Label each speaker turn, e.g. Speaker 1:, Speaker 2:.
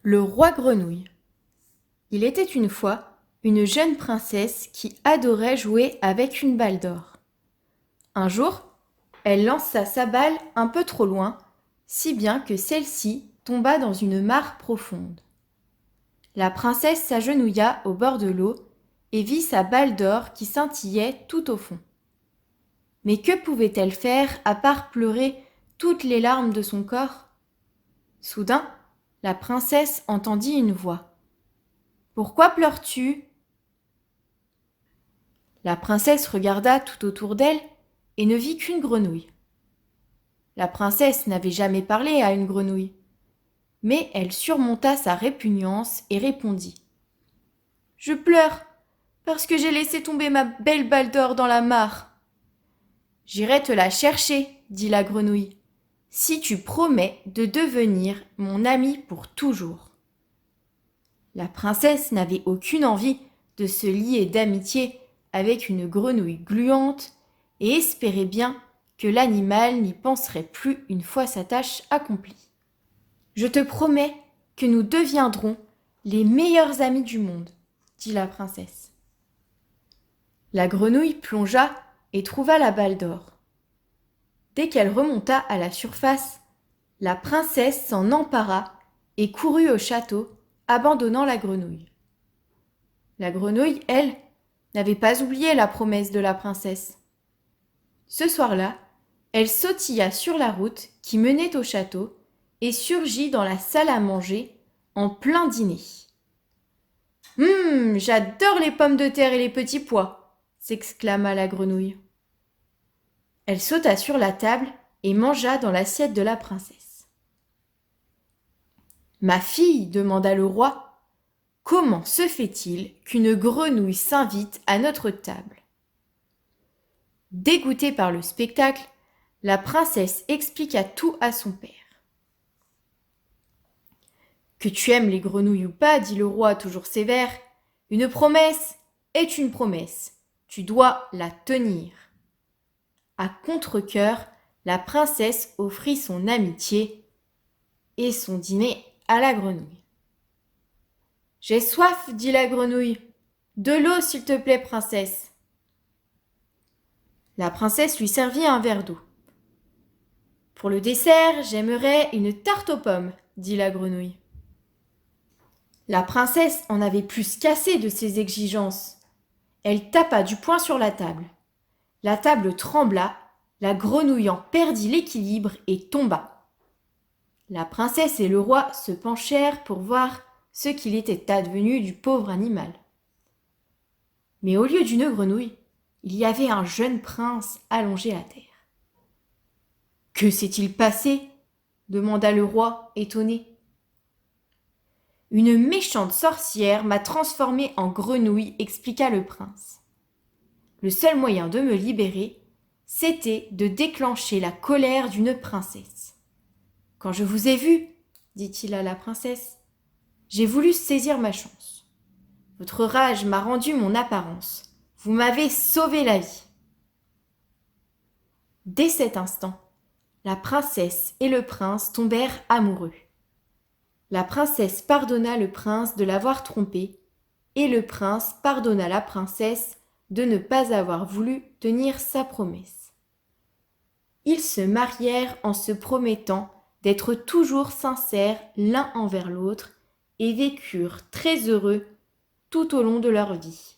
Speaker 1: Le roi grenouille. Il était une fois une jeune princesse qui adorait jouer avec une balle d'or. Un jour, elle lança sa balle un peu trop loin, si bien que celle-ci tomba dans une mare profonde. La princesse s'agenouilla au bord de l'eau et vit sa balle d'or qui scintillait tout au fond. Mais que pouvait-elle faire à part pleurer toutes les larmes de son corps ? Soudain, la princesse entendit une voix. « Pourquoi pleures-tu » La princesse regarda tout autour d'elle et ne vit qu'une grenouille. La princesse n'avait jamais parlé à une grenouille, mais elle surmonta sa répugnance et répondit. « Je pleure parce que j'ai laissé tomber ma belle balle d'or dans la mare. »« J'irai te la chercher, dit la grenouille, si tu promets de devenir mon amie pour toujours. » La princesse n'avait aucune envie de se lier d'amitié avec une grenouille gluante et espérait bien que l'animal n'y penserait plus une fois sa tâche accomplie. « Je te promets que nous deviendrons les meilleurs amis du monde, dit la princesse. La grenouille plongea et trouva la balle d'or. Dès qu'elle remonta à la surface, la princesse s'en empara et courut au château, abandonnant la grenouille. La grenouille, elle, n'avait pas oublié la promesse de la princesse. Ce soir-là, elle sautilla sur la route qui menait au château et surgit dans la salle à manger en plein dîner. « J'adore les pommes de terre et les petits pois !» s'exclama la grenouille. Elle sauta sur la table et mangea dans l'assiette de la princesse. « Ma fille, demanda le roi, comment se fait-il qu'une grenouille s'invite à notre table ?» Dégoûtée par le spectacle, la princesse expliqua tout à son père. « Que tu aimes les grenouilles ou pas, dit le roi toujours sévère, une promesse est une promesse. Tu dois la tenir. » À contre-cœur, la princesse offrit son amitié et son dîner à la grenouille. « J'ai soif, dit la grenouille. De l'eau, s'il te plaît, princesse. » La princesse lui servit un verre d'eau. « Pour le dessert, j'aimerais une tarte aux pommes, dit la grenouille. La princesse en avait plus qu'assez de ses exigences. Elle tapa du poing sur la table. La table trembla, la grenouille en perdit l'équilibre et tomba. La princesse et le roi se penchèrent pour voir ce qu'il était advenu du pauvre animal. Mais au lieu d'une grenouille, il y avait un jeune prince allongé à terre. « Que s'est-il passé ?» demanda le roi, étonné. « Une méchante sorcière m'a transformé en grenouille, expliqua le prince. Le seul moyen de me libérer, c'était de déclencher la colère d'une princesse. Quand je vous ai vu, dit-il à la princesse, j'ai voulu saisir ma chance. Votre rage m'a rendu mon apparence. Vous m'avez sauvé la vie. » Dès cet instant, la princesse et le prince tombèrent amoureux. La princesse pardonna le prince de l'avoir trompé et le prince pardonna la princesse de ne pas avoir voulu tenir sa promesse. Ils se marièrent en se promettant d'être toujours sincères l'un envers l'autre et vécurent très heureux tout au long de leur vie.